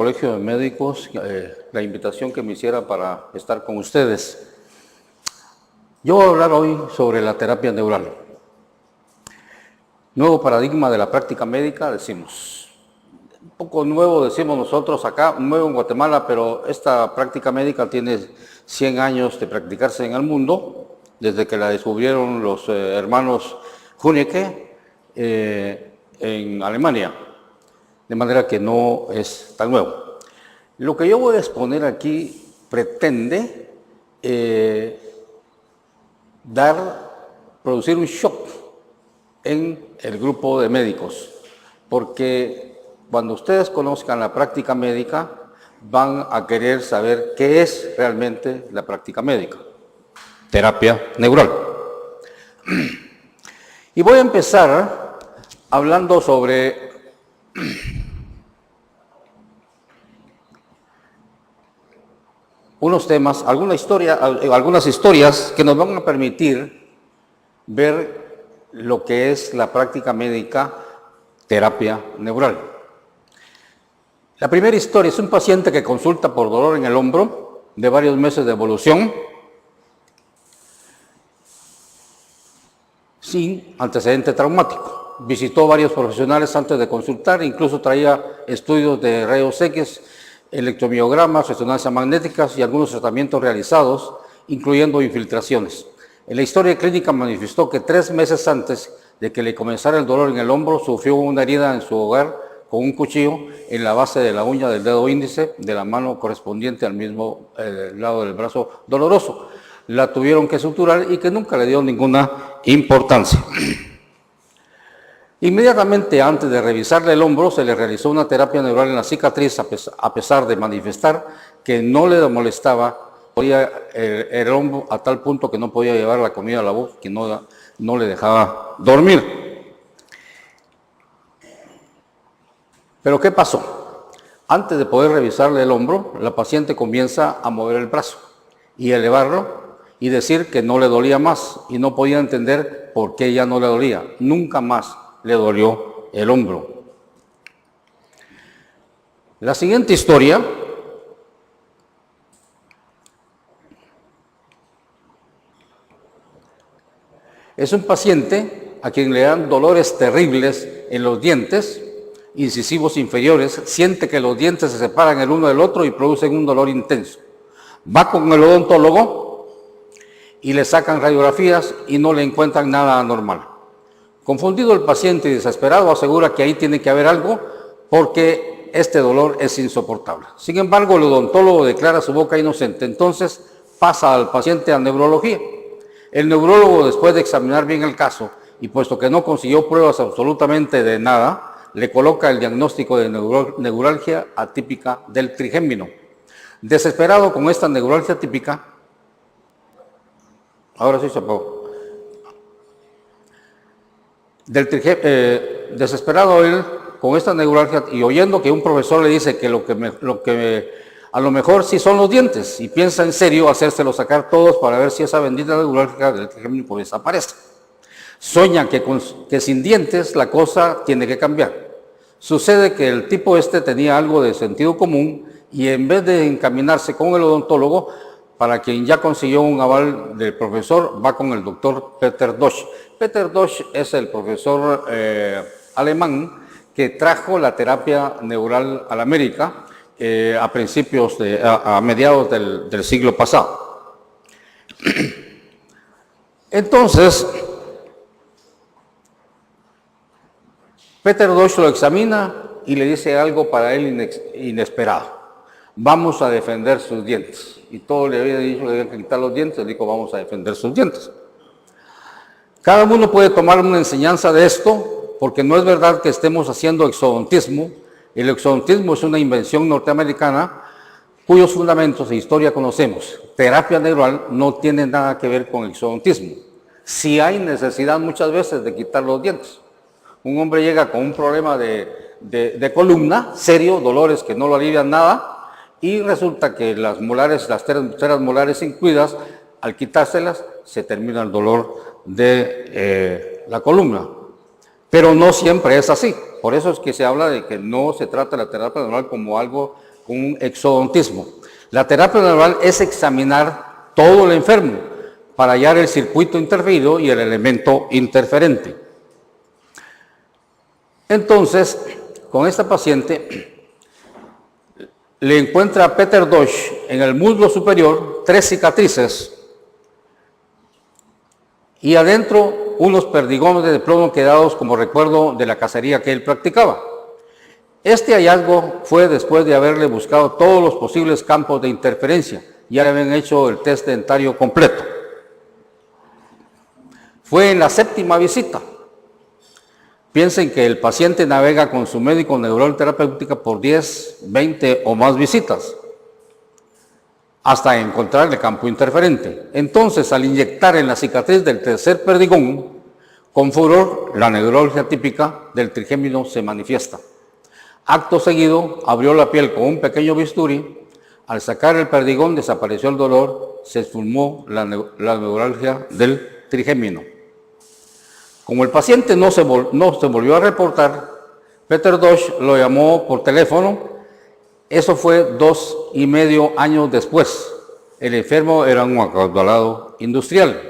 Colegio de Médicos la invitación que me hiciera para estar con ustedes. Yo voy a hablar hoy sobre la terapia neural. Nuevo paradigma de la práctica médica, decimos. Un poco nuevo, decimos nosotros acá, nuevo en Guatemala, pero esta práctica médica tiene 100 años de practicarse en el mundo, desde que la descubrieron los hermanos Huneke en Alemania. De manera que no es tan nuevo. Lo que yo voy a exponer aquí pretende producir un shock en el grupo de médicos, porque cuando ustedes conozcan la práctica médica, van a querer saber qué es realmente la práctica médica, terapia neural. Y voy a empezar hablando sobre unos temas, algunas historias que nos van a permitir ver lo que es la práctica médica terapia neural. La primera historia es un paciente que consulta por dolor en el hombro de varios meses de evolución, sin antecedente traumático. Visitó varios profesionales antes de consultar, incluso traía estudios de rayos X, electromiogramas, resonancias magnéticas y algunos tratamientos realizados, incluyendo infiltraciones. En la historia clínica manifestó que 3 meses antes de que le comenzara el dolor en el hombro, sufrió una herida en su hogar con un cuchillo en la base de la uña del dedo índice de la mano correspondiente al mismo lado del brazo doloroso. La tuvieron que suturar y que nunca le dio ninguna importancia. Inmediatamente antes de revisarle el hombro, se le realizó una terapia neural en la cicatriz, a pesar de manifestar que no le molestaba el hombro a tal punto que no podía llevar la comida a la boca, que no le dejaba dormir. Pero ¿qué pasó? Antes de poder revisarle el hombro, la paciente comienza a mover el brazo y elevarlo y decir que no le dolía más, y no podía entender por qué ya no le dolía. Nunca más le dolió el hombro. La siguiente historia es un paciente a quien le dan dolores terribles en los dientes incisivos inferiores, siente que los dientes se separan el uno del otro y producen un dolor intenso. Va con el odontólogo y le sacan radiografías y no le encuentran nada anormal. Confundido el paciente y desesperado, asegura que ahí tiene que haber algo porque este dolor es insoportable. Sin embargo, el odontólogo declara su boca inocente. Entonces pasa al paciente a neurología. El neurólogo, después de examinar bien el caso y puesto que no consiguió pruebas absolutamente de nada, le coloca el diagnóstico de neuralgia atípica del trigémino. Desesperado con esta neuralgia típica, ahora sí se apagó. Desesperado él con esta neuralgia y oyendo que un profesor le dice que a lo mejor sí son los dientes, y piensa en serio hacérselos sacar todos para ver si esa bendita neuralgia del trigémino pues desaparece. Sueña que sin dientes la cosa tiene que cambiar. Sucede que el tipo tenía algo de sentido común y en vez de encaminarse con el odontólogo, para quien ya consiguió un aval del profesor, va con el doctor Peter Dosch. Peter Dosch es el profesor alemán que trajo la terapia neural a la América a mediados del siglo pasado. Entonces, Peter Dosch lo examina y le dice algo para él inesperado. Vamos a defender sus dientes. Y todo le había dicho que había que quitar los dientes, le dijo vamos a defender sus dientes. Cada uno puede tomar una enseñanza de esto, porque no es verdad que estemos haciendo exodontismo. El exodontismo es una invención norteamericana cuyos fundamentos e historia conocemos. Terapia neural no tiene nada que ver con el exodontismo. Sí hay necesidad muchas veces de quitar los dientes. Un hombre llega con un problema de columna serio, dolores que no lo alivian nada, y resulta que las ceras molares incluidas, al quitárselas, se termina el dolor de la columna. Pero no siempre es así. Por eso es que se habla de que no se trata la terapia neural como algo con un exodontismo. La terapia neural es examinar todo el enfermo para hallar el circuito interferido y el elemento interferente. Entonces, con esta paciente, le encuentra a Peter Dosch en el muslo superior 3 cicatrices y adentro unos perdigones de plomo quedados como recuerdo de la cacería que él practicaba. Este hallazgo fue después de haberle buscado todos los posibles campos de interferencia. Ya le habían hecho el test dentario completo. Fue en la 7ª visita. Piensen que el paciente navega con su médico neural terapéutica por 10, 20 o más visitas hasta encontrar el campo interferente. Entonces, al inyectar en la cicatriz del tercer perdigón, con furor, la neuralgia típica del trigémino se manifiesta. Acto seguido, abrió la piel con un pequeño bisturí. Al sacar el perdigón, desapareció el dolor, se esfumó la neuralgia del trigémino. Como el paciente no se volvió a reportar, Peter Dosch lo llamó por teléfono. Eso fue 2,5 años después. El enfermo era un acaudalado industrial.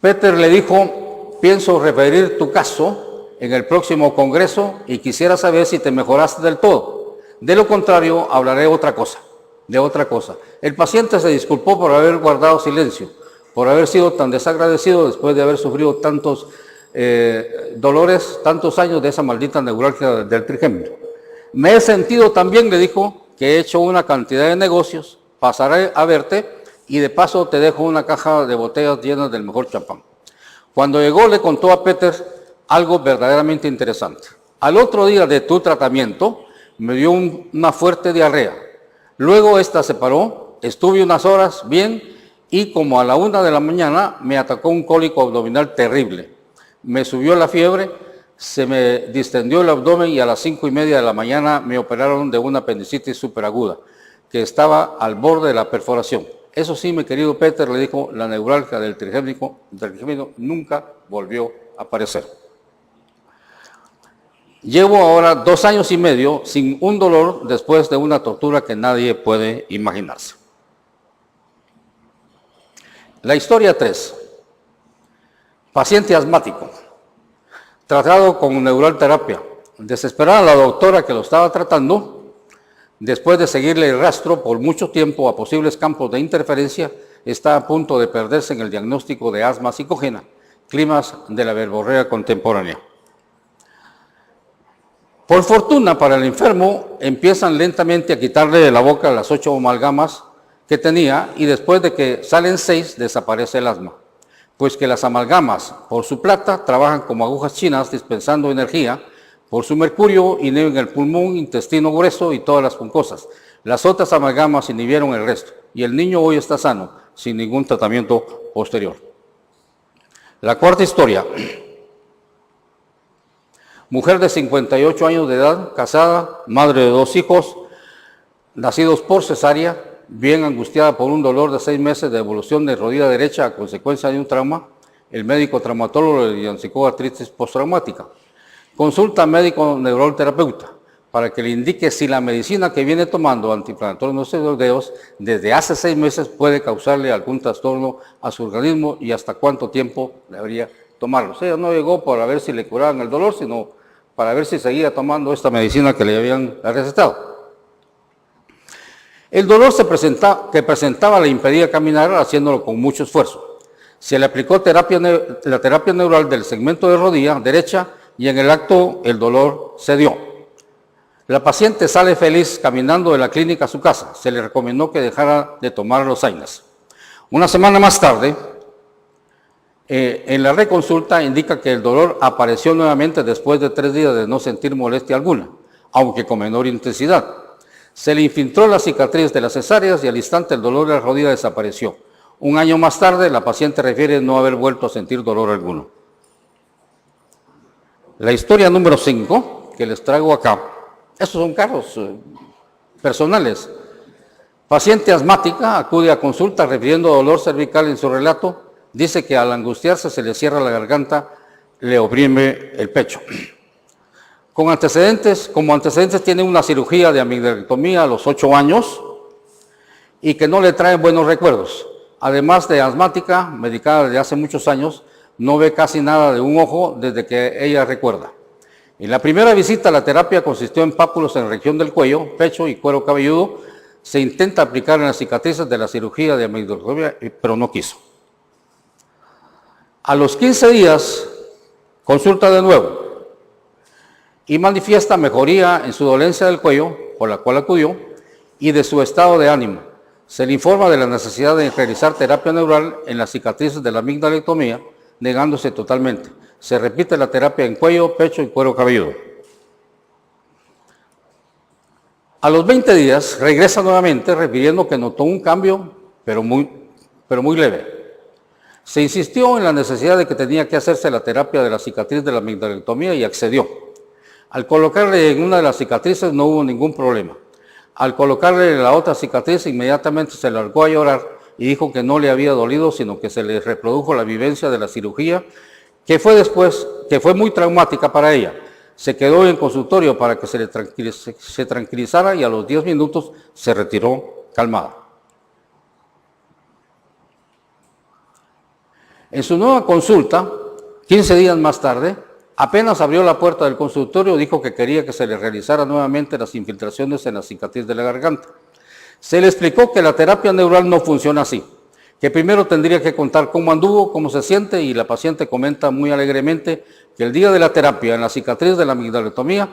Peter le dijo: pienso referir tu caso en el próximo congreso y quisiera saber si te mejoraste del todo. De lo contrario, hablaré de otra cosa. El paciente se disculpó por haber guardado silencio, por haber sido tan desagradecido después de haber sufrido tantos dolores, tantos años de esa maldita neuralgia del trigémino. Me he sentido también, le dijo, que he hecho una cantidad de negocios, pasaré a verte y de paso te dejo una caja de botellas llenas del mejor champán. Cuando llegó le contó a Peter algo verdaderamente interesante. Al otro día de tu tratamiento me dio una fuerte diarrea. Luego esta se paró, estuve unas horas bien y como a la 1 de la mañana me atacó un cólico abdominal terrible. Me subió la fiebre, se me distendió el abdomen y a las 5:30 de la mañana me operaron de una apendicitis superaguda que estaba al borde de la perforación. Eso sí, mi querido Peter, le dijo, la neuralgia del trigémino nunca volvió a aparecer. Llevo ahora 2 años y medio sin un dolor después de una tortura que nadie puede imaginarse. La historia 3. Paciente asmático, tratado con neural terapia. Desesperada la doctora que lo estaba tratando, después de seguirle el rastro por mucho tiempo a posibles campos de interferencia, está a punto de perderse en el diagnóstico de asma psicógena, climas de la verborrea contemporánea. Por fortuna para el enfermo, empiezan lentamente a quitarle de la boca las 8 amalgamas que tenía y después de que salen 6 desaparece el asma, pues que las amalgamas por su plata trabajan como agujas chinas dispensando energía, por su mercurio inhiben el pulmón, intestino grueso y todas las mucosas. Las otras amalgamas inhibieron el resto y el niño hoy está sano, sin ningún tratamiento posterior. La cuarta historia. Mujer de 58 años de edad, casada, madre de 2 hijos, nacidos por cesárea, bien angustiada por un dolor de 6 meses de evolución de rodilla derecha a consecuencia de un trauma. El médico traumatólogo le diagnosticó artritis postraumática. Consulta al médico neuroterapeuta para que le indique si la medicina que viene tomando, antiinflamatorios no esteroideos, desde hace 6 meses puede causarle algún trastorno a su organismo y hasta cuánto tiempo debería tomarlo. O sea, no llegó para ver si le curaban el dolor, sino para ver si seguía tomando esta medicina que le habían recetado. El dolor que presentaba le impedía caminar haciéndolo con mucho esfuerzo. Se le aplicó la terapia neural del segmento de rodilla derecha y en el acto el dolor cedió. La paciente sale feliz caminando de la clínica a su casa. Se le recomendó que dejara de tomar los AINES. Una semana más tarde, en la reconsulta indica que el dolor apareció nuevamente después de 3 días de no sentir molestia alguna, aunque con menor intensidad. Se le infiltró la cicatriz de las cesáreas y al instante el dolor de la rodilla desapareció. Un año más tarde, la paciente refiere no haber vuelto a sentir dolor alguno. La historia número 5 que les traigo acá, estos son casos personales. Paciente asmática acude a consulta refiriendo dolor cervical en su relato. Dice que al angustiarse se le cierra la garganta, le oprime el pecho. como antecedentes tiene una cirugía de amigdalectomía a los 8 años y que no le trae buenos recuerdos. Además de asmática, medicada desde hace muchos años, no ve casi nada de un ojo desde que ella recuerda. En la primera visita, la terapia consistió en pápulos en la región del cuello, pecho y cuero cabelludo. Se intenta aplicar en las cicatrices de la cirugía de amigdalectomía, pero no quiso. A los 15 días, consulta de nuevo y manifiesta mejoría en su dolencia del cuello, por la cual acudió, y de su estado de ánimo. Se le informa de la necesidad de realizar terapia neural en las cicatrices de la amigdalectomía, negándose totalmente. Se repite la terapia en cuello, pecho y cuero cabelludo. A los 20 días regresa nuevamente refiriendo que notó un cambio, pero muy leve. Se insistió en la necesidad de que tenía que hacerse la terapia de la cicatriz de la amigdalectomía y accedió. Al colocarle en una de las cicatrices no hubo ningún problema. Al colocarle la otra cicatriz inmediatamente se largó a llorar y dijo que no le había dolido, sino que se le reprodujo la vivencia de la cirugía, que fue muy traumática para ella. Se quedó en el consultorio para que se tranquilizara y a los 10 minutos se retiró calmada. En su nueva consulta, 15 días más tarde, apenas abrió la puerta del consultorio, dijo que quería que se le realizara nuevamente las infiltraciones en la cicatriz de la garganta. Se le explicó que la terapia neural no funciona así, que primero tendría que contar cómo anduvo, cómo se siente, y la paciente comenta muy alegremente que el día de la terapia en la cicatriz de la amigdalectomía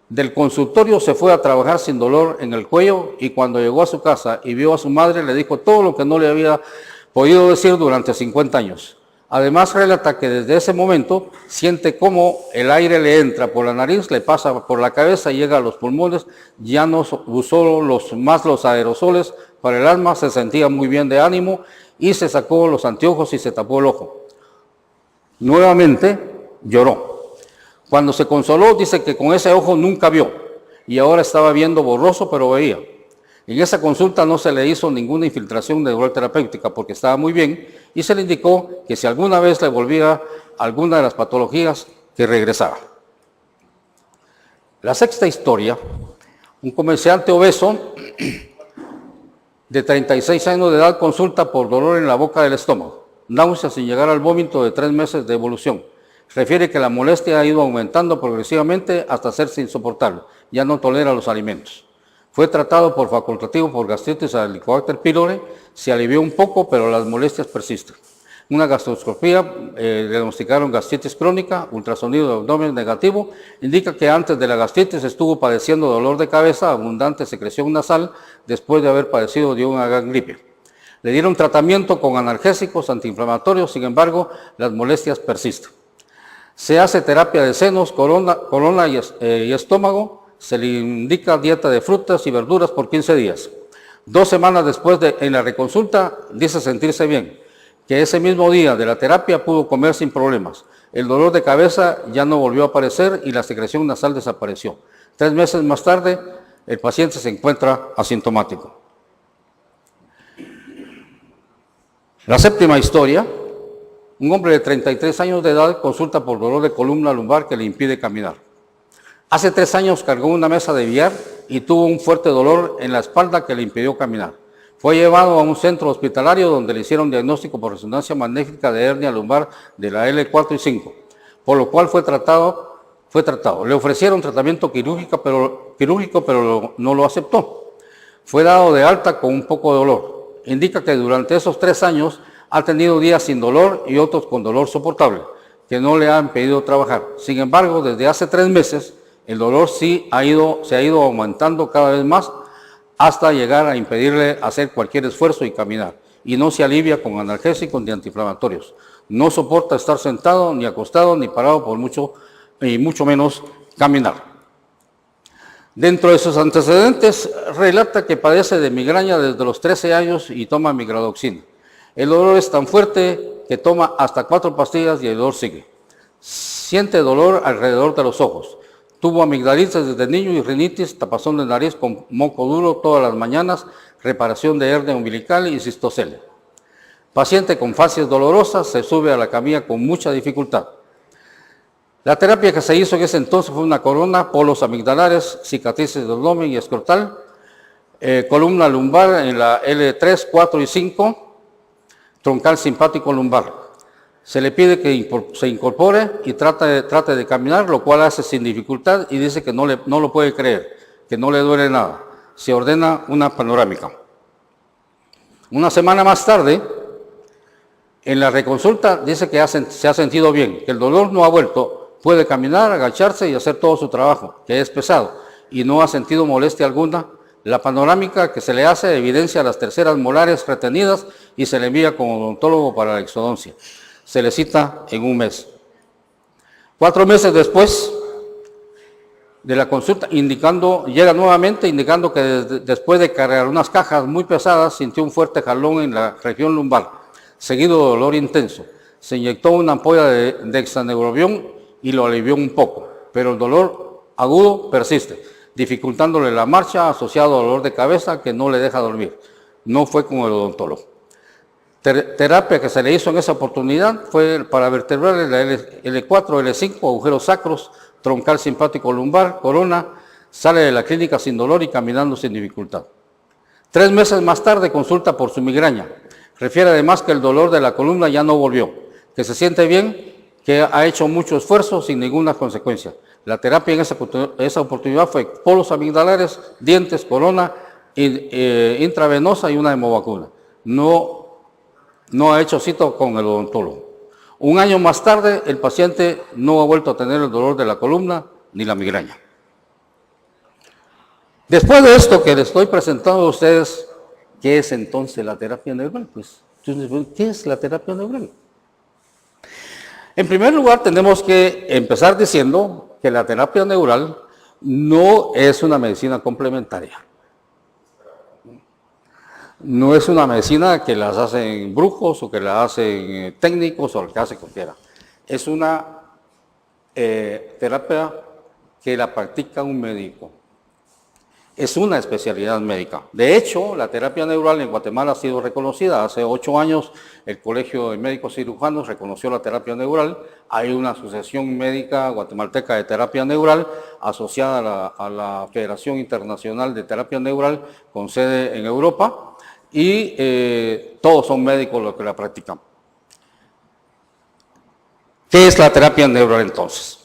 del consultorio se fue a trabajar sin dolor en el cuello, y cuando llegó a su casa y vio a su madre le dijo todo lo que no le había podido decir durante 50 años. Además relata que desde ese momento siente cómo el aire le entra por la nariz, le pasa por la cabeza y llega a los pulmones, ya no usó más los aerosoles para el asma, se sentía muy bien de ánimo y se sacó los anteojos y se tapó el ojo. Nuevamente lloró. Cuando se consoló dice que con ese ojo nunca vio y ahora estaba viendo borroso, pero veía. En esa consulta no se le hizo ninguna infiltración de neural terapéutica porque estaba muy bien y se le indicó que si alguna vez le volvía alguna de las patologías, que regresara. La sexta historia, un comerciante obeso de 36 años de edad consulta por dolor en la boca del estómago, náuseas sin llegar al vómito de 3 meses de evolución. Refiere que la molestia ha ido aumentando progresivamente hasta hacerse insoportable, ya no tolera los alimentos. Fue tratado por facultativo por gastritis a Helicobacter pylori, se alivió un poco, pero las molestias persisten. Una gastroscopía, le diagnosticaron gastritis crónica, ultrasonido de abdomen negativo, indica que antes de la gastritis estuvo padeciendo dolor de cabeza, abundante secreción nasal, después de haber padecido de una gran gripe. Le dieron tratamiento con analgésicos, antiinflamatorios, sin embargo, las molestias persisten. Se hace terapia de senos, colon y estómago. Se le indica dieta de frutas y verduras por 15 días. 2 semanas después en la reconsulta dice sentirse bien, que ese mismo día de la terapia pudo comer sin problemas. El dolor de cabeza ya no volvió a aparecer y la secreción nasal desapareció. 3 meses más tarde, el paciente se encuentra asintomático. La séptima historia, un hombre de 33 años de edad consulta por dolor de columna lumbar que le impide caminar. Hace 3 años cargó una mesa de billar y tuvo un fuerte dolor en la espalda que le impidió caminar. Fue llevado a un centro hospitalario donde le hicieron diagnóstico por resonancia magnética de hernia lumbar de la L4 y 5, por lo cual fue tratado. Le ofrecieron tratamiento quirúrgico, pero no lo aceptó. Fue dado de alta con un poco de dolor. Indica que durante esos 3 años ha tenido días sin dolor y otros con dolor soportable, que no le han impedido trabajar. Sin embargo, desde hace 3 meses, el dolor se ha ido aumentando cada vez más hasta llegar a impedirle hacer cualquier esfuerzo y caminar. Y no se alivia con analgésicos ni antiinflamatorios. No soporta estar sentado, ni acostado, ni parado por mucho, y mucho menos caminar. Dentro de sus antecedentes, relata que padece de migraña desde los 13 años y toma migradoxina. El dolor es tan fuerte que toma hasta 4 pastillas y el dolor sigue. Siente dolor alrededor de los ojos. Tuvo amigdalitis desde niño y rinitis, tapazón de nariz con moco duro todas las mañanas, reparación de hernia umbilical y cistocelia. Paciente con fascias dolorosas, se sube a la camilla con mucha dificultad. La terapia que se hizo en ese entonces fue una corona, polos amigdalares, cicatrices del abdomen y escrotal, columna lumbar en la L3, 4 y 5, troncal simpático lumbar. Se le pide que se incorpore y trate de caminar, lo cual hace sin dificultad y dice que no lo puede creer, que no le duele nada. Se ordena una panorámica. Una semana más tarde, en la reconsulta dice que se ha sentido bien, que el dolor no ha vuelto, puede caminar, agacharse y hacer todo su trabajo, que es pesado, y no ha sentido molestia alguna. La panorámica que se le hace evidencia las terceras molares retenidas y se le envía como odontólogo para la exodoncia. Se le cita en un mes. 4 meses después de la consulta, llega nuevamente indicando que después de cargar unas cajas muy pesadas, sintió un fuerte jalón en la región lumbar, seguido de dolor intenso. Se inyectó una ampolla de dexaneurobión y lo alivió un poco, pero el dolor agudo persiste, dificultándole la marcha, asociado a dolor de cabeza que no le deja dormir. No fue con el odontólogo. Terapia que se le hizo en esa oportunidad fue para vertebrales la L4, L5, agujeros sacros, troncal simpático lumbar, corona, sale de la clínica sin dolor y caminando sin dificultad. 3 meses más tarde consulta por su migraña. Refiere además que el dolor de la columna ya no volvió, que se siente bien, que ha hecho mucho esfuerzo sin ninguna consecuencia. La terapia en esa oportunidad fue polos amigdalares, dientes, corona, intravenosa y una hemovacuna. No ha hecho cita con el odontólogo. Un año más tarde, el paciente no ha vuelto a tener el dolor de la columna ni la migraña. Después de esto que les estoy presentando a ustedes, ¿qué es entonces la terapia neural? Pues, ¿qué es la terapia neural? En primer lugar, tenemos que empezar diciendo que la terapia neural no es una medicina complementaria. No es una medicina que las hacen brujos o que la hacen técnicos o que hace cualquiera. Es una terapia que la practica un médico. Es una especialidad médica. De hecho, la terapia neural en Guatemala ha sido reconocida. Hace 8 años el Colegio de Médicos Cirujanos reconoció la terapia neural. Hay una asociación médica guatemalteca de terapia neural asociada a la Federación Internacional de Terapia Neural con sede en Europa. Y todos son médicos los que la practican. ¿Qué es la terapia neural entonces?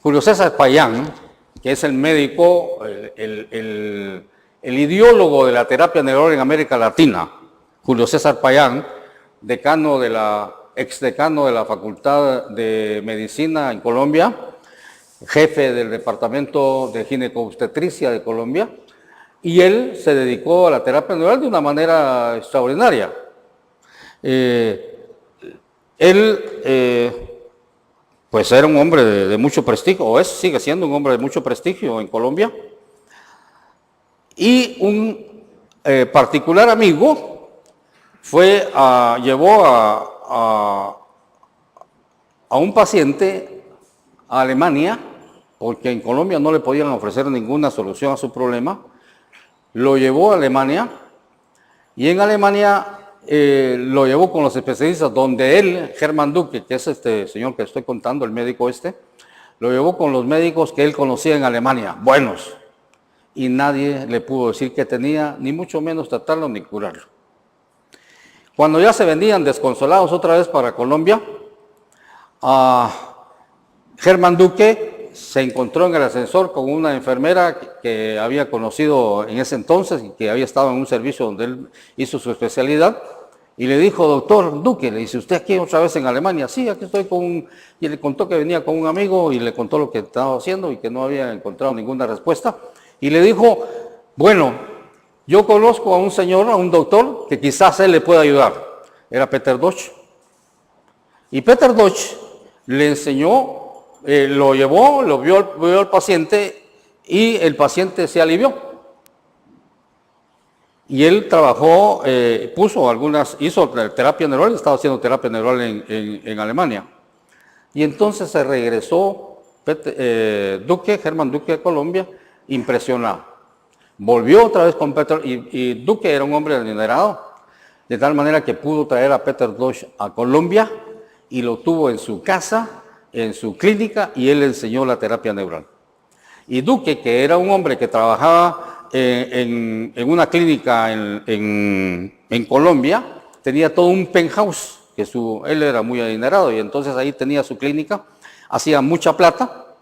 Julio César Payán, que es el médico, el ideólogo de la terapia neural en América Latina, Julio César Payán, exdecano de la Facultad de Medicina en Colombia, jefe del Departamento de Ginecobstetricia de Colombia, y él se dedicó a la terapia neural de una manera extraordinaria. Pues era un hombre de mucho prestigio, sigue siendo un hombre de mucho prestigio en Colombia. Y un particular amigo llevó a un paciente a Alemania, porque en Colombia no le podían ofrecer ninguna solución a su problema. Lo llevó a Alemania y en Alemania lo llevó con los especialistas, donde él, Germán Duque, que es este señor que estoy contando, el médico lo llevó con los médicos que él conocía en Alemania, buenos, y nadie le pudo decir qué tenía, ni mucho menos tratarlo ni curarlo. Cuando ya se venían desconsolados otra vez para Colombia, Germán Duque se encontró en el ascensor con una enfermera que había conocido en ese entonces y que había estado en un servicio donde él hizo su especialidad, y le dijo: doctor Duque, le dice, ¿usted aquí otra vez en Alemania? Sí, aquí estoy y le contó que venía con un amigo y le contó lo que estaba haciendo y que no había encontrado ninguna respuesta, y le dijo: bueno, yo conozco a un señor, a un doctor, que quizás él le pueda ayudar. Era Peter Dodge. Y Peter Dodge le enseñó, lo llevó, vio al paciente y el paciente se alivió. Y él trabajó, hizo terapia neural, estaba haciendo terapia neural en Alemania. Y entonces se regresó Germán Duque a Colombia, impresionado. Volvió otra vez con Peter, y Duque era un hombre adinerado, de tal manera que pudo traer a Peter Dodge a Colombia y lo tuvo en su casa en su clínica y él enseñó la terapia neural. Y Duque, que era un hombre que trabajaba en una clínica en Colombia, tenía todo un penthouse, que él era muy adinerado y entonces ahí tenía su clínica, hacía mucha plata,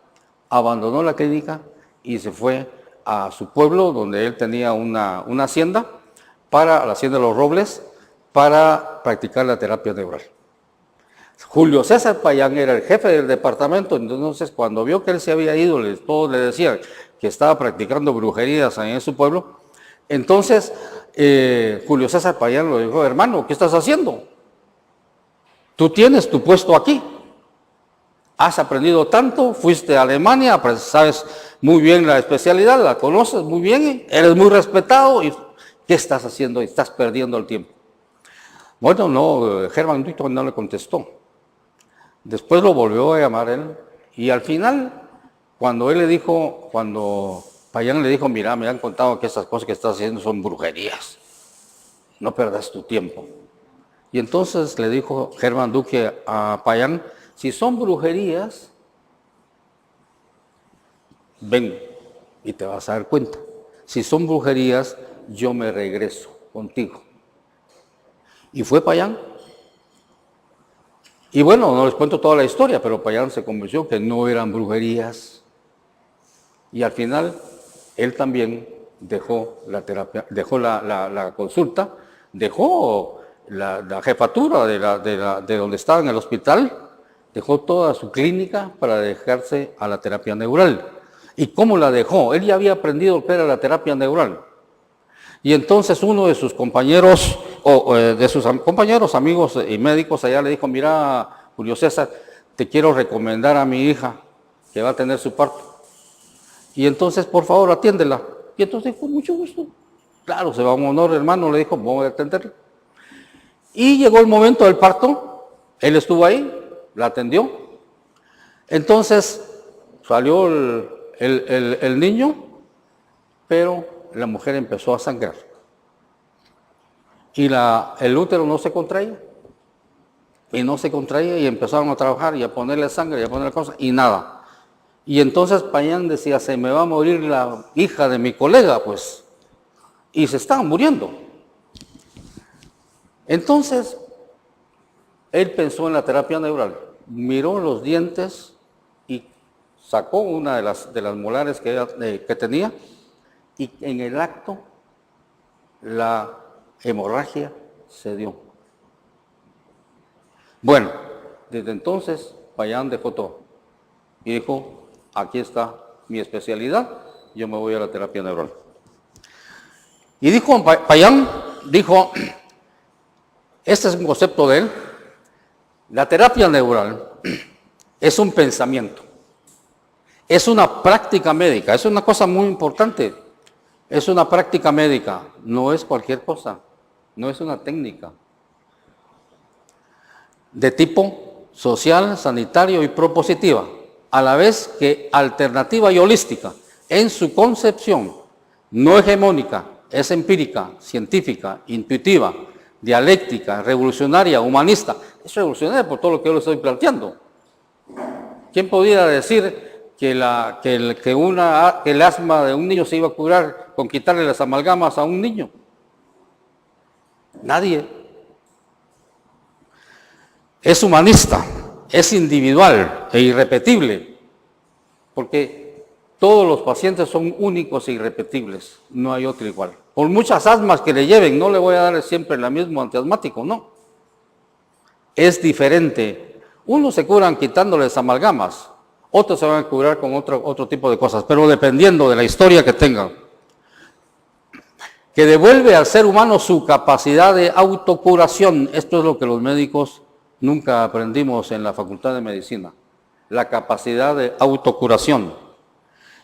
abandonó la clínica y se fue a su pueblo donde él tenía una hacienda, la hacienda de los Robles, para practicar la terapia neural. Julio César Payán era el jefe del departamento, entonces cuando vio que él se había ido, todos le decían que estaba practicando brujerías en su pueblo. Entonces Julio César Payán le dijo: hermano, ¿qué estás haciendo? Tú tienes tu puesto aquí, has aprendido tanto, fuiste a Alemania, sabes muy bien la especialidad, la conoces muy bien, eres muy respetado, y ¿qué estás haciendo? Estás perdiendo el tiempo. Bueno, no, Hermann Duque no le contestó. Después lo volvió a llamar él, y al final, cuando Payán le dijo: mira, me han contado que estas cosas que estás haciendo son brujerías, no perdas tu tiempo. Y entonces le dijo Hermann Duque a Payán: si son brujerías, ven y te vas a dar cuenta. Si son brujerías, yo me regreso contigo. Y fue Payán. Y bueno, no les cuento toda la historia, pero Payán se convenció que no eran brujerías. Y al final, él también dejó la terapia, dejó la consulta, dejó la jefatura de donde estaba en el hospital, dejó toda su clínica para dedicarse a la terapia neural. ¿Y cómo la dejó? Él ya había aprendido lo que era la terapia neural. Y entonces uno de sus compañeros, amigos y médicos allá le dijo: mira, Julio César, te quiero recomendar a mi hija que va a tener su parto. Y entonces, por favor, atiéndela. Y entonces dijo: mucho gusto. Claro, se va a un honor, hermano, le dijo, vamos a atenderla. Y llegó el momento del parto, él estuvo ahí, la atendió. Entonces salió el niño, pero la mujer empezó a sangrar. Y el útero no se contraía. Y no se contraía, y empezaron a trabajar y a ponerle sangre y a ponerle cosas, y nada. Y entonces Payán decía: se me va a morir la hija de mi colega, pues. Y se estaba muriendo. Entonces, él pensó en la terapia neural, miró los dientes y sacó una de las molares que tenía, y en el acto la hemorragia se dio. Bueno, desde entonces Payán dejó todo y dijo: aquí está mi especialidad, yo me voy a la terapia neural. Y dijo Payán, este es un concepto de él: la terapia neural es un pensamiento, es una práctica médica, es una cosa muy importante, es una práctica médica, no es cualquier cosa, no es una técnica. De tipo social, sanitario y propositiva, a la vez que alternativa y holística, en su concepción no hegemónica, es empírica, científica, intuitiva, dialéctica, revolucionaria, humanista. Es revolucionaria por todo lo que yo le estoy planteando. ¿Quién podría decir que el asma de un niño se iba a curar con quitarle las amalgamas a un niño? Nadie. Es humanista, es individual e irrepetible, porque todos los pacientes son únicos e irrepetibles, no hay otro igual. Por muchas asmas que le lleven, no le voy a dar siempre el mismo antiasmático, no. Es diferente. Unos se curan quitándoles amalgamas, otros se van a curar con otro tipo de cosas, pero dependiendo de la historia que tengan. Que devuelve al ser humano su capacidad de autocuración. Esto es lo que los médicos nunca aprendimos en la Facultad de Medicina, la capacidad de autocuración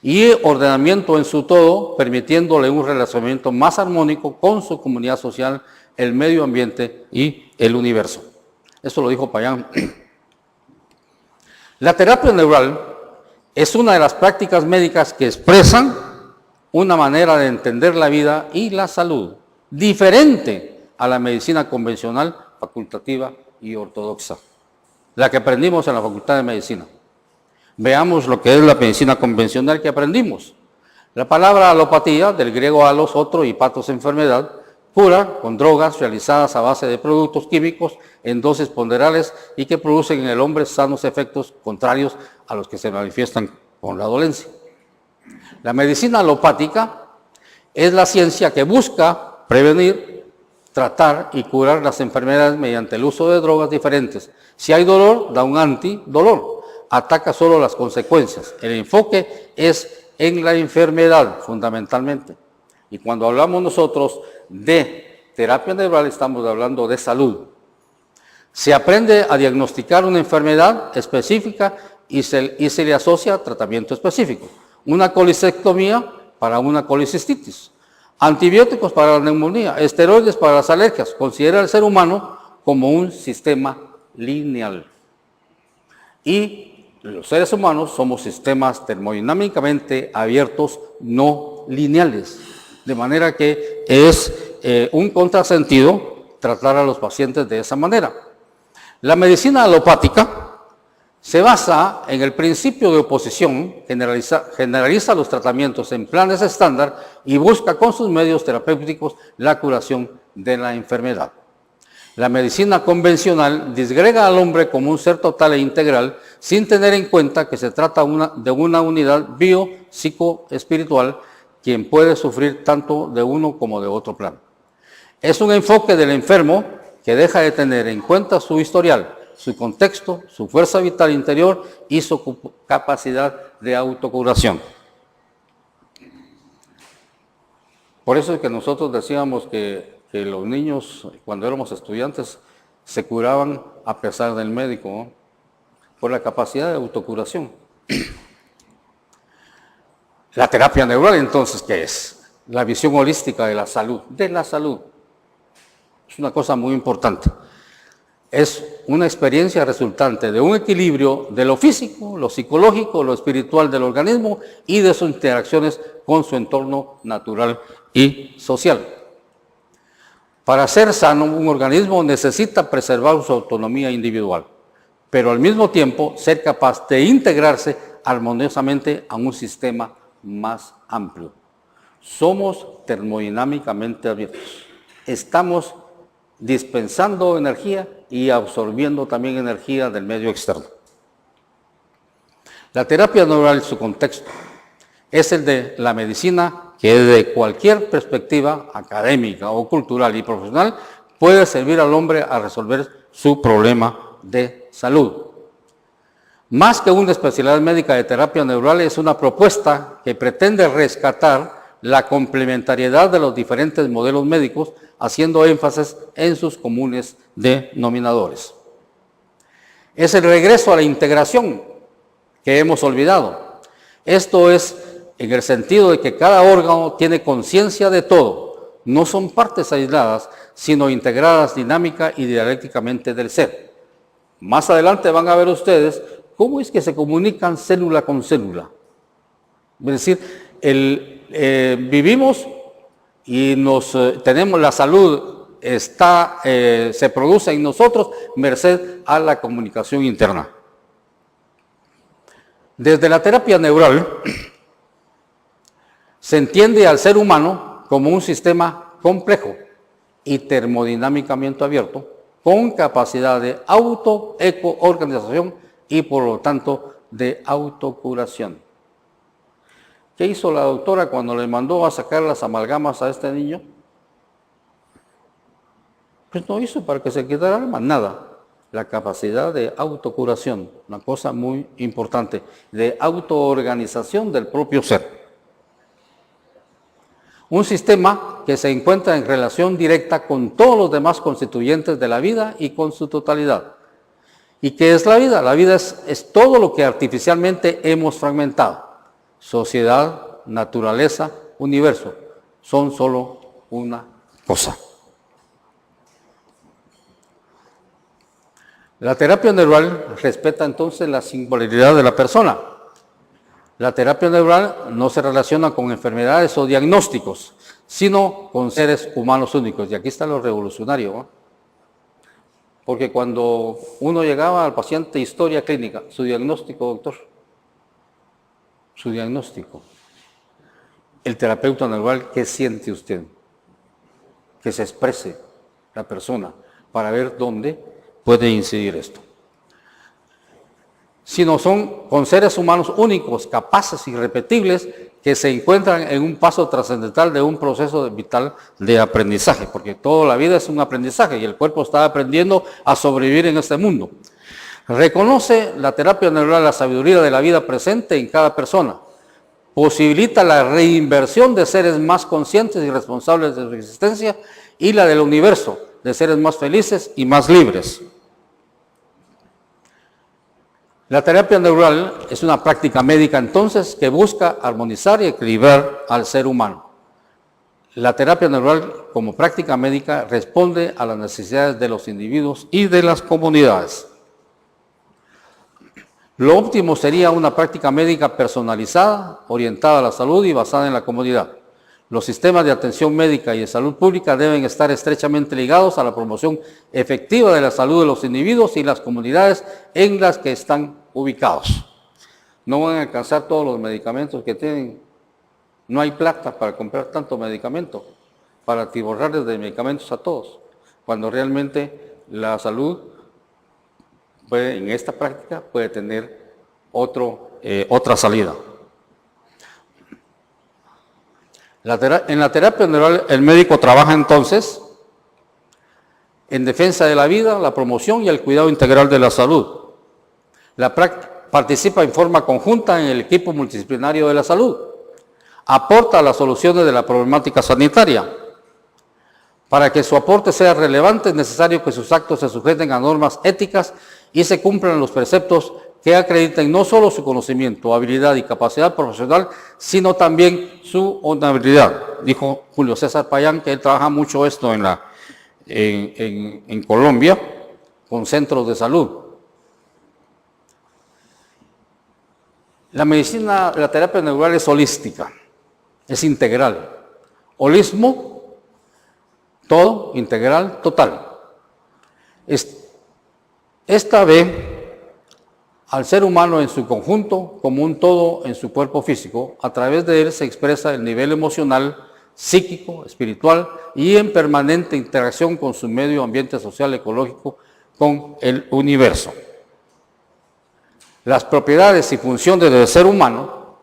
y ordenamiento en su todo, permitiéndole un relacionamiento más armónico con su comunidad social, el medio ambiente y el universo. Eso lo dijo Payán. La terapia neural es una de las prácticas médicas que expresan una manera de entender la vida y la salud, diferente a la medicina convencional, facultativa y ortodoxa, la que aprendimos en la Facultad de Medicina. Veamos lo que es la medicina convencional que aprendimos. La palabra alopatía, del griego alos, otro, y patos, enfermedad, cura con drogas realizadas a base de productos químicos en dosis ponderables y que producen en el hombre sanos efectos contrarios a los que se manifiestan con la dolencia. La medicina alopática es la ciencia que busca prevenir, tratar y curar las enfermedades mediante el uso de drogas diferentes. Si hay dolor, da un antidolor, ataca solo las consecuencias. El enfoque es en la enfermedad, fundamentalmente. Y cuando hablamos nosotros de terapia neural, estamos hablando de salud. Se aprende a diagnosticar una enfermedad específica y se le asocia tratamiento específico. Una colicectomía para una colicistitis, antibióticos para la neumonía, esteroides para las alergias. Considera al ser humano como un sistema lineal. Y los seres humanos somos sistemas termodinámicamente abiertos, no lineales. De manera que es un contrasentido tratar a los pacientes de esa manera. La medicina alopática se basa en el principio de oposición, generaliza los tratamientos en planes estándar y busca con sus medios terapéuticos la curación de la enfermedad. La medicina convencional disgrega al hombre como un ser total e integral sin tener en cuenta que se trata de una unidad bio-psico-espiritual quien puede sufrir tanto de uno como de otro plano. Es un enfoque del enfermo que deja de tener en cuenta su historial, su contexto, su fuerza vital interior y su capacidad de autocuración. Por eso es que nosotros decíamos que los niños, cuando éramos estudiantes, se curaban a pesar del médico, ¿no? Por la capacidad de autocuración. La terapia neural, entonces, ¿qué es? La visión holística de la salud. Es una cosa muy importante. Es una experiencia resultante de un equilibrio de lo físico, lo psicológico, lo espiritual del organismo y de sus interacciones con su entorno natural y social. Para ser sano, un organismo necesita preservar su autonomía individual, pero al mismo tiempo ser capaz de integrarse armoniosamente a un sistema más amplio. Somos termodinámicamente abiertos. Estamos dispensando energía y absorbiendo también energía del medio externo. La terapia neural, su contexto, es el de la medicina que desde cualquier perspectiva académica o cultural y profesional puede servir al hombre a resolver su problema de salud. Más que una especialidad médica de terapia neural, es una propuesta que pretende rescatar la complementariedad de los diferentes modelos médicos, haciendo énfasis en sus comunes denominadores. Es el regreso a la integración que hemos olvidado. Esto es en el sentido de que cada órgano tiene conciencia de todo. No son partes aisladas, sino integradas dinámica y dialécticamente del ser. Más adelante van a ver ustedes cómo es que se comunican célula con célula. Es decir, vivimos y tenemos la salud, se produce en nosotros merced a la comunicación interna. Desde la terapia neural se entiende al ser humano como un sistema complejo y termodinámicamente abierto, con capacidad de auto-eco-organización y por lo tanto de autocuración. ¿Qué hizo la doctora cuando le mandó a sacar las amalgamas a este niño? Pues no hizo para que se quedara alma, nada. La capacidad de autocuración, una cosa muy importante, de autoorganización del propio ser. Un sistema que se encuentra en relación directa con todos los demás constituyentes de la vida y con su totalidad. ¿Y qué es la vida? La vida es todo lo que artificialmente hemos fragmentado. Sociedad, naturaleza, universo, son solo una cosa. La terapia neural respeta entonces la singularidad de la persona. La terapia neural no se relaciona con enfermedades o diagnósticos, sino con seres humanos únicos. Y aquí está lo revolucionario, ¿no? Porque cuando uno llegaba al paciente historia clínica, su diagnóstico, doctor, su diagnóstico. El terapeuta neural, ¿qué siente usted? Que se exprese la persona para ver dónde puede incidir esto. Sino son con seres humanos únicos, capaces, irrepetibles, que se encuentran en un paso trascendental de un proceso vital de aprendizaje, porque toda la vida es un aprendizaje y el cuerpo está aprendiendo a sobrevivir en este mundo. Reconoce la terapia neural la sabiduría de la vida presente en cada persona. Posibilita la reinversión de seres más conscientes y responsables de su existencia y la del universo, de seres más felices y más libres. La terapia neural es una práctica médica entonces que busca armonizar y equilibrar al ser humano. La terapia neural como práctica médica responde a las necesidades de los individuos y de las comunidades. Lo óptimo sería una práctica médica personalizada, orientada a la salud y basada en la comunidad. Los sistemas de atención médica y de salud pública deben estar estrechamente ligados a la promoción efectiva de la salud de los individuos y las comunidades en las que están ubicados. No van a alcanzar todos los medicamentos que tienen. No hay plata para comprar tanto medicamento, para atiborrarles de medicamentos a todos, cuando realmente la salud en esta práctica puede tener otra salida. En la terapia neural el médico trabaja entonces en defensa de la vida, la promoción y el cuidado integral de la salud. Participa en forma conjunta en el equipo multidisciplinario de la salud. Aporta a las soluciones de la problemática sanitaria. Para que su aporte sea relevante es necesario que sus actos se sujeten a normas éticas y se cumplan los preceptos que acrediten no solo su conocimiento, habilidad y capacidad profesional, sino también su honorabilidad. Dijo Julio César Payán que él trabaja mucho esto en Colombia con centros de salud. La medicina, la terapia neural es holística, es integral. Holismo, todo, integral, total. Esta ve al ser humano en su conjunto como un todo en su cuerpo físico. A través de él se expresa el nivel emocional, psíquico, espiritual y en permanente interacción con su medio ambiente social, ecológico, con el universo. Las propiedades y funciones del ser humano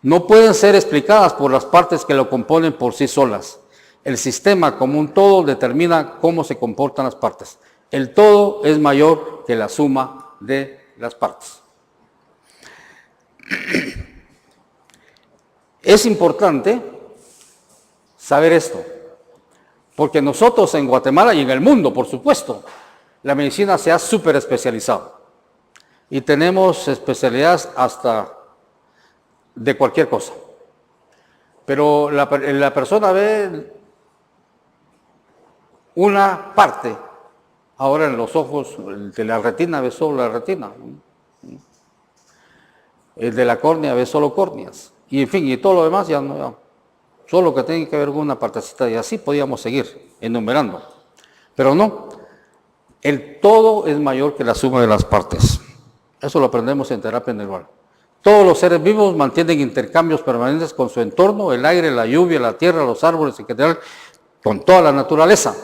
no pueden ser explicadas por las partes que lo componen por sí solas. El sistema como un todo determina cómo se comportan las partes. El todo es mayor que la suma de las partes. Es importante saber esto, porque nosotros en Guatemala y en el mundo, por supuesto, la medicina se ha súper especializado y tenemos especialidades hasta de cualquier cosa. Pero la persona ve una parte. Ahora en los ojos, el de la retina ve solo la retina. El de la córnea ve solo córneas. Y en fin, y todo lo demás ya no. Solo que tiene que ver con una partecita y así podíamos seguir enumerando. Pero no, el todo es mayor que la suma de las partes. Eso lo aprendemos en terapia neural. Todos los seres vivos mantienen intercambios permanentes con su entorno, el aire, la lluvia, la tierra, los árboles, en general, con toda la naturaleza.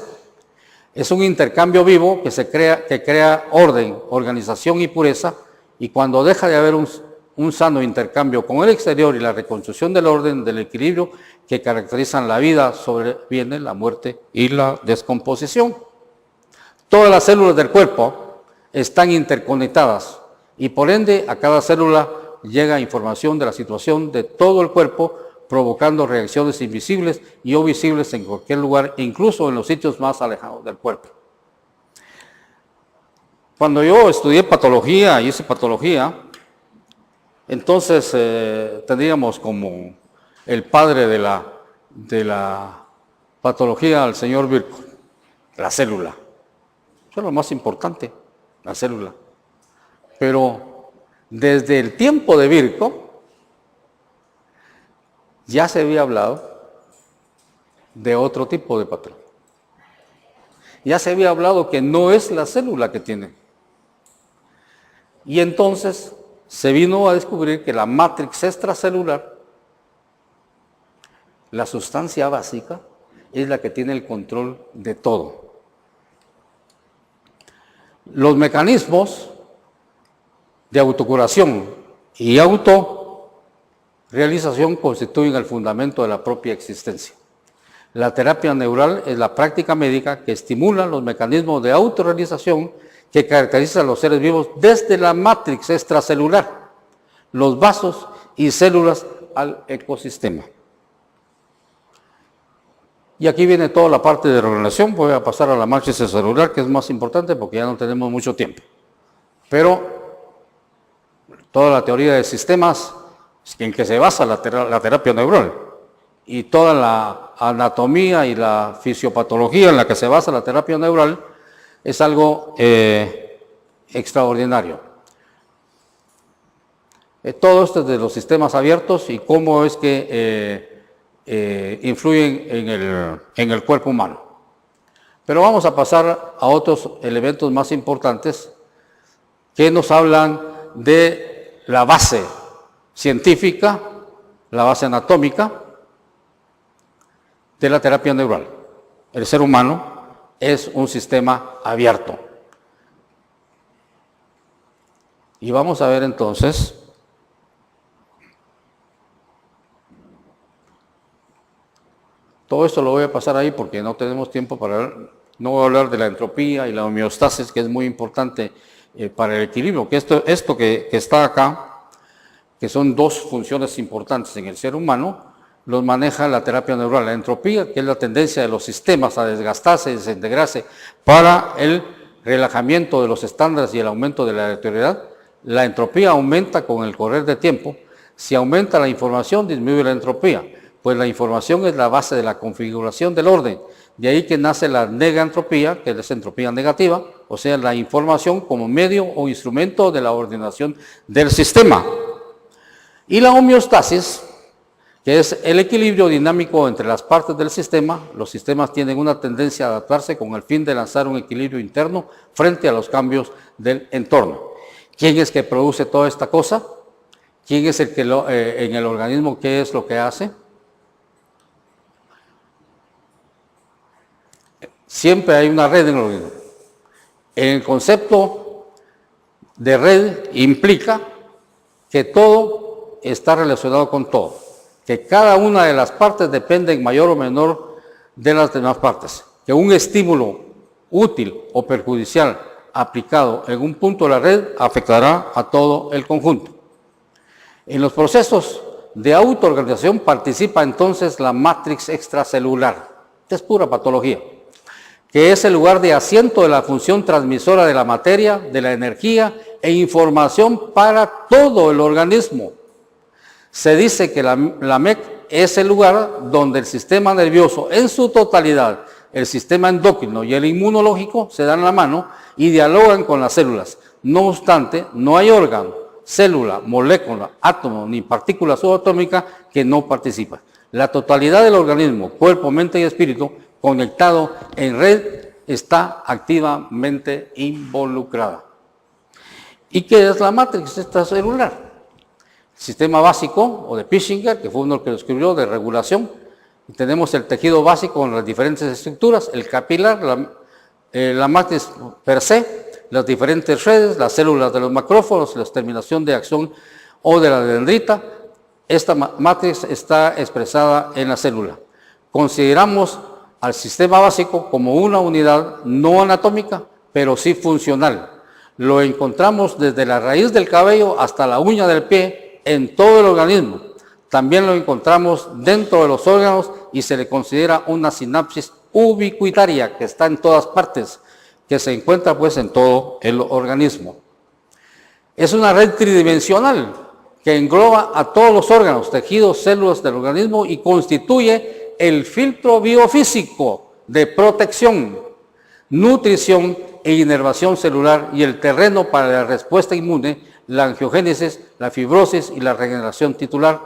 Es un intercambio vivo que crea orden, organización y pureza, y cuando deja de haber un sano intercambio con el exterior y la reconstrucción del orden, del equilibrio que caracterizan la vida, sobreviene la muerte y la descomposición. Todas las células del cuerpo están interconectadas y por ende a cada célula llega información de la situación de todo el cuerpo, provocando reacciones invisibles y o visibles en cualquier lugar, incluso en los sitios más alejados del cuerpo. Cuando yo estudié patología, hice patología, entonces tendríamos como el padre de la patología al señor Virchow, la célula. Eso es lo más importante, la célula. Pero desde el tiempo de Virchow, ya se había hablado de otro tipo de patología. Ya se había hablado que no es la célula que tiene. Y entonces se vino a descubrir que la matrix extracelular, la sustancia básica, es la que tiene el control de todo. Los mecanismos de autocuración y autorrealización constituyen el fundamento de la propia existencia. La terapia neural es la práctica médica que estimula los mecanismos de autorrealización que caracterizan a los seres vivos desde la matrix extracelular, los vasos y células al ecosistema. Y aquí viene toda la parte de reorganización. Voy a pasar a la matrix extracelular, que es más importante porque ya no tenemos mucho tiempo. Pero toda la teoría de sistemas en que se basa la terapia neural y toda la anatomía y la fisiopatología en la que se basa la terapia neural es algo extraordinario. Todo esto es de los sistemas abiertos y cómo es que influyen en el cuerpo humano. Pero vamos a pasar a otros elementos más importantes que nos hablan de la base científica, la base anatómica de la terapia neural. El ser humano es un sistema abierto. Y vamos a ver entonces todo esto lo voy a pasar ahí porque no tenemos tiempo para... No voy a hablar de la entropía y la homeostasis, que es muy importante para el equilibrio, que esto que está acá, que son dos funciones importantes en el ser humano, los maneja la terapia neural. La entropía, que es la tendencia de los sistemas a desgastarse y desintegrarse para el relajamiento de los estándares y el aumento de la aleatoriedad. La entropía aumenta con el correr del tiempo. Si aumenta la información, disminuye la entropía. Pues la información es la base de la configuración del orden. De ahí que nace la negantropía, que es entropía negativa, o sea, la información como medio o instrumento de la ordenación del sistema. Y la homeostasis, que es el equilibrio dinámico entre las partes del sistema. Los sistemas tienen una tendencia a adaptarse con el fin de lanzar un equilibrio interno frente a los cambios del entorno. ¿Quién es que produce toda esta cosa? ¿Quién es el que en el organismo qué es lo que hace? Siempre hay una red en el organismo. El concepto de red implica que todo está relacionado con todo, que cada una de las partes depende en mayor o menor de las demás partes, que un estímulo útil o perjudicial aplicado en un punto de la red afectará a todo el conjunto. En los procesos de autoorganización participa entonces la matrix extracelular, que es pura patología, que es el lugar de asiento de la función transmisora de la materia, de la energía e información para todo el organismo. Se dice que la MEC es el lugar donde el sistema nervioso en su totalidad, el sistema endocrino y el inmunológico se dan la mano y dialogan con las células. No obstante, no hay órgano, célula, molécula, átomo ni partícula subatómica que no participa. La totalidad del organismo, cuerpo, mente y espíritu, conectado en red, está activamente involucrada. ¿Y qué es la matrix extracelular? El sistema básico, o de Pischinger, que fue uno que lo escribió, de regulación. Tenemos el tejido básico con las diferentes estructuras, el capilar, la matriz per se, las diferentes redes, las células de los macrófagos, la terminación de acción o de la dendrita. Esta matriz está expresada en la célula. Consideramos al sistema básico como una unidad no anatómica, pero sí funcional. Lo encontramos desde la raíz del cabello hasta la uña del pie en todo el organismo. También lo encontramos dentro de los órganos y se le considera una sinapsis ubicuitaria que está en todas partes, que se encuentra pues en todo el organismo. Es una red tridimensional que engloba a todos los órganos, tejidos, células del organismo y constituye el filtro biofísico de protección, nutrición e inervación celular y el terreno para la respuesta inmune, la angiogénesis, la fibrosis y la regeneración tisular,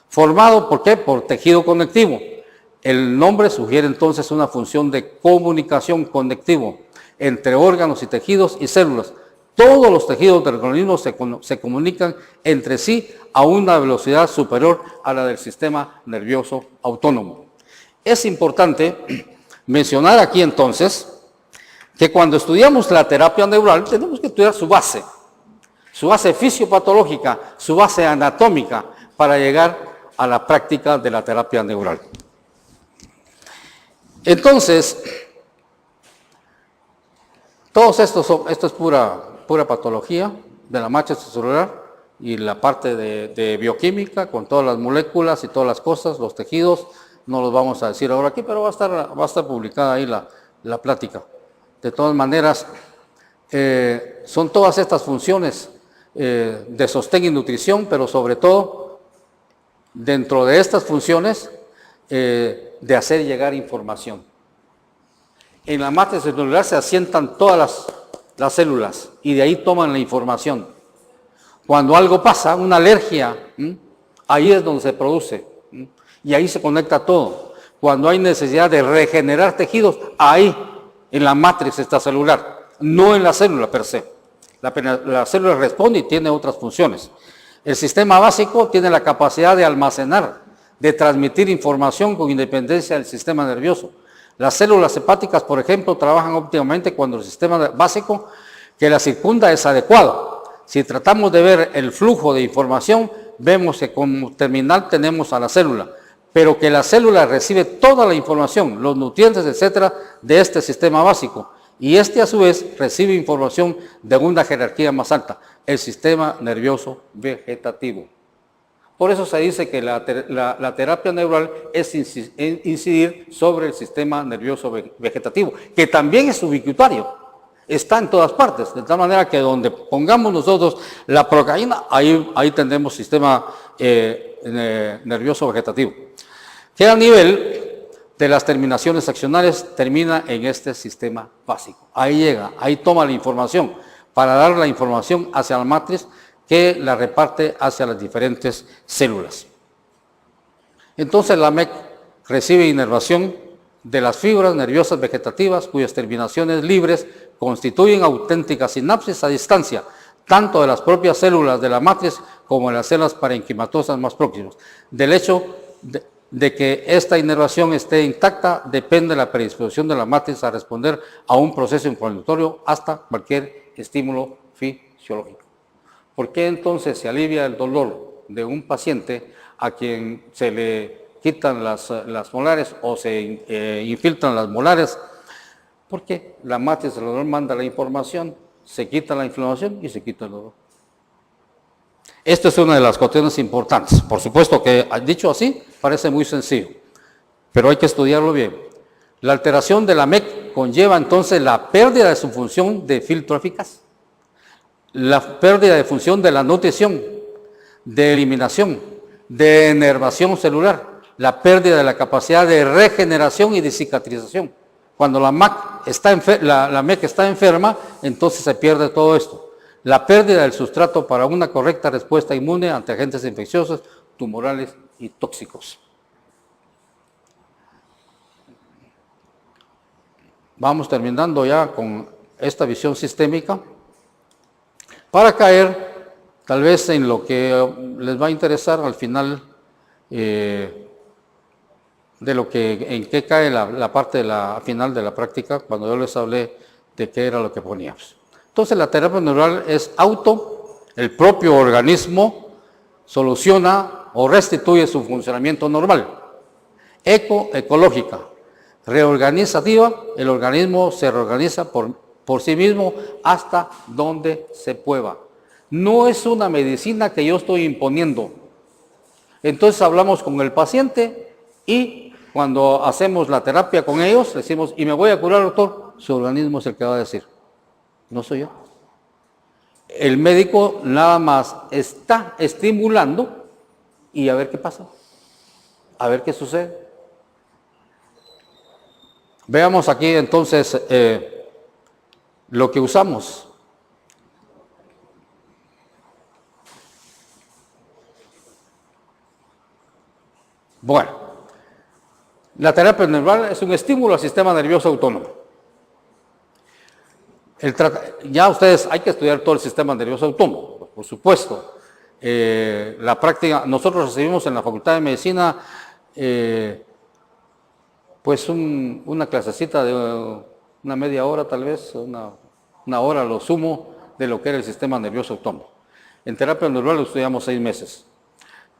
formado ¿por qué? Por tejido conectivo. El nombre sugiere entonces una función de comunicación conectivo entre órganos y tejidos y células. Todos los tejidos del organismo se comunican entre sí a una velocidad superior a la del sistema nervioso autónomo. Es importante mencionar aquí entonces que cuando estudiamos la terapia neural tenemos que estudiar su base fisiopatológica, su base anatómica para llegar a la práctica de la terapia neural. Entonces, esto es pura patología de la matriz celular y la parte de bioquímica con todas las moléculas y todas las cosas, los tejidos, no los vamos a decir ahora aquí, pero va a estar publicada ahí la plática. De todas maneras, son todas estas funciones de sostén y nutrición, pero sobre todo, dentro de estas funciones, de hacer llegar información. En la matriz celular se asientan todas las células y de ahí toman la información. Cuando algo pasa, una alergia, ahí es donde se produce y ahí se conecta todo. Cuando hay necesidad de regenerar tejidos, ahí en la matriz extracelular, no en la célula per se. La célula responde y tiene otras funciones. El sistema básico tiene la capacidad de almacenar, de transmitir información con independencia del sistema nervioso. Las células hepáticas, por ejemplo, trabajan óptimamente cuando el sistema básico que la circunda es adecuado. Si tratamos de ver el flujo de información, vemos que como terminal tenemos a la célula, pero que la célula recibe toda la información, los nutrientes, etcétera, de este sistema básico. Y este a su vez recibe información de una jerarquía más alta, el sistema nervioso vegetativo. Por eso se dice que la terapia neural es incidir sobre el sistema nervioso vegetativo, que también es ubicuitario, está en todas partes, de tal manera que donde pongamos nosotros la procaína, ahí tendremos sistema nervioso vegetativo, que a nivel de las terminaciones accionales termina en este sistema básico. Ahí llega, ahí toma la información para dar la información hacia la matriz que la reparte hacia las diferentes células. Entonces la MEC recibe inervación de las fibras nerviosas vegetativas cuyas terminaciones libres constituyen auténticas sinapsis a distancia, tanto de las propias células de la matriz como de las células parenquimatosas más próximas. Del hecho de que esta inervación esté intacta depende de la predisposición de la matriz a responder a un proceso inflamatorio hasta cualquier estímulo fisiológico. ¿Por qué entonces se alivia el dolor de un paciente a quien se le quitan las molares o se infiltran las molares? Porque la matriz celular manda la información, se quita la inflamación y se quita el dolor. Esta es una de las cuestiones importantes. Por supuesto que, dicho así, parece muy sencillo, pero hay que estudiarlo bien. La alteración de la MEC conlleva entonces la pérdida de su función de filtro eficaz, la pérdida de función de la nutrición, de eliminación, de enervación celular, la pérdida de la capacidad de regeneración y de cicatrización. Cuando la MEC está enferma, entonces se pierde todo esto. La pérdida del sustrato para una correcta respuesta inmune ante agentes infecciosos, tumorales y tóxicos. Vamos terminando ya con esta visión sistémica para caer tal vez en lo que les va a interesar al final de en qué cae la parte final de la práctica cuando yo les hablé de qué era lo que poníamos. Entonces la terapia neural es el propio organismo soluciona o restituye su funcionamiento normal. Ecológica, reorganizativa, el organismo se reorganiza por sí mismo hasta donde se pueda. No es una medicina que yo estoy imponiendo. Entonces hablamos con el paciente y cuando hacemos la terapia con ellos, decimos, ¿y me voy a curar, doctor? Su organismo es el que va a decir, no soy yo. El médico nada más está estimulando y a ver qué pasa, a ver qué sucede. Veamos aquí entonces lo que usamos. Bueno, la terapia neural es un estímulo al sistema nervioso autónomo. Ya ustedes, hay que estudiar todo el sistema nervioso autónomo, por supuesto. La práctica, nosotros recibimos en la Facultad de Medicina, pues una clasecita de una media hora tal vez, una hora a lo sumo, de lo que era el sistema nervioso autónomo. En terapia neural lo estudiamos 6 meses.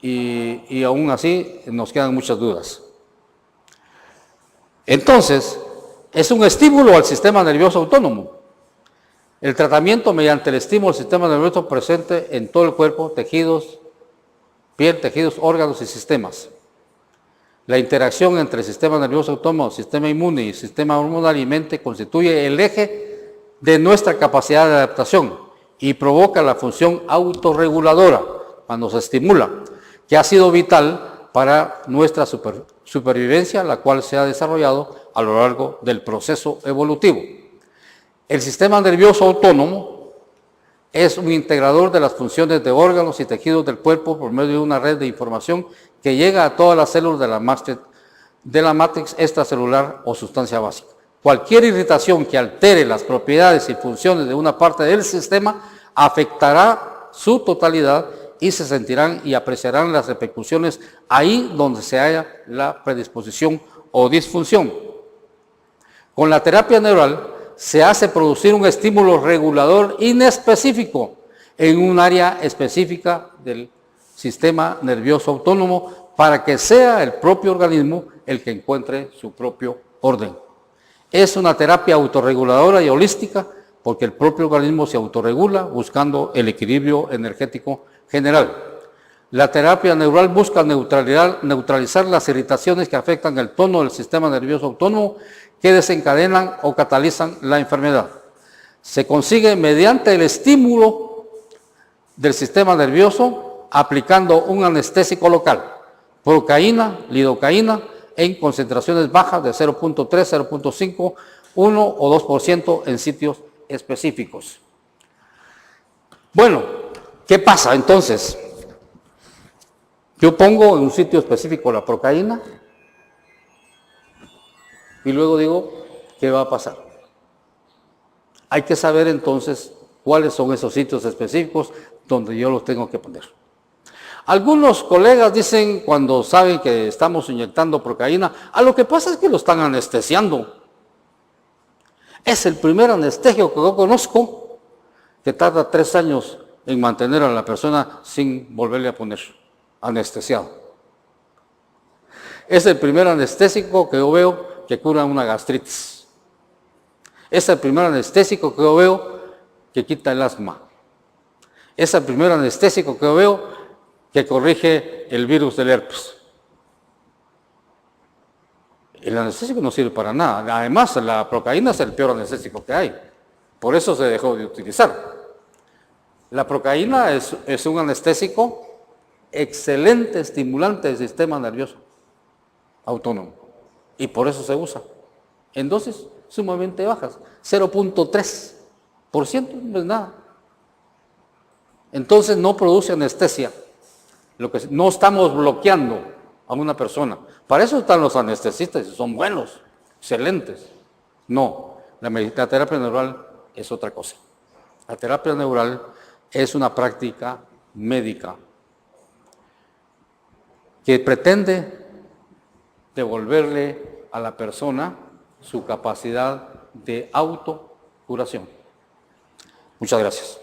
Y aún así nos quedan muchas dudas. Entonces, es un estímulo al sistema nervioso autónomo. El tratamiento mediante el estímulo al sistema nervioso presente en todo el cuerpo, tejidos, piel, tejidos, órganos y sistemas. La interacción entre el sistema nervioso autónomo, sistema inmune y sistema hormonal y mente constituye el eje de nuestra capacidad de adaptación y provoca la función autorreguladora cuando se estimula, que ha sido vital para nuestra supervivencia, la cual se ha desarrollado a lo largo del proceso evolutivo. El sistema nervioso autónomo es un integrador de las funciones de órganos y tejidos del cuerpo por medio de una red de información que llega a todas las células de la matriz extracelular o sustancia básica. Cualquier irritación que altere las propiedades y funciones de una parte del sistema afectará su totalidad y se sentirán y apreciarán las repercusiones ahí donde se halla la predisposición o disfunción. Con la terapia neural se hace producir un estímulo regulador inespecífico en un área específica del sistema nervioso autónomo para que sea el propio organismo el que encuentre su propio orden. Es una terapia autorreguladora y holística porque el propio organismo se autorregula buscando el equilibrio energético general. La terapia neural busca neutralizar las irritaciones que afectan el tono del sistema nervioso autónomo que desencadenan o catalizan la enfermedad. Se consigue mediante el estímulo del sistema nervioso aplicando un anestésico local, procaína, lidocaína, en concentraciones bajas de 0.3, 0.5, 1 o 2% en sitios específicos. Bueno, ¿qué pasa entonces? Yo pongo en un sitio específico la procaína y luego digo, ¿qué va a pasar? Hay que saber entonces cuáles son esos sitios específicos donde yo los tengo que poner. Algunos colegas dicen cuando saben que estamos inyectando procaína, lo que pasa es que lo están anestesiando. Es el primer anestesio que yo conozco que tarda 3 años en mantener a la persona sin volverle a poner anestesiado. Es el primer anestésico que yo veo que cura una gastritis. Es el primer anestésico que yo veo que quita el asma. Es el primer anestésico que yo veo que corrige el virus del herpes. El anestésico no sirve para nada. Además, la procaína es el peor anestésico que hay. Por eso se dejó de utilizar. La procaína es un anestésico excelente, estimulante del sistema nervioso autónomo. Y por eso se usa en dosis sumamente bajas. 0.3%, no es nada. Entonces no produce anestesia. No estamos bloqueando a una persona. Para eso están los anestesistas, son buenos, excelentes. No, la terapia neural es otra cosa. La terapia neural es una práctica médica que pretende devolverle a la persona su capacidad de autocuración. Muchas gracias.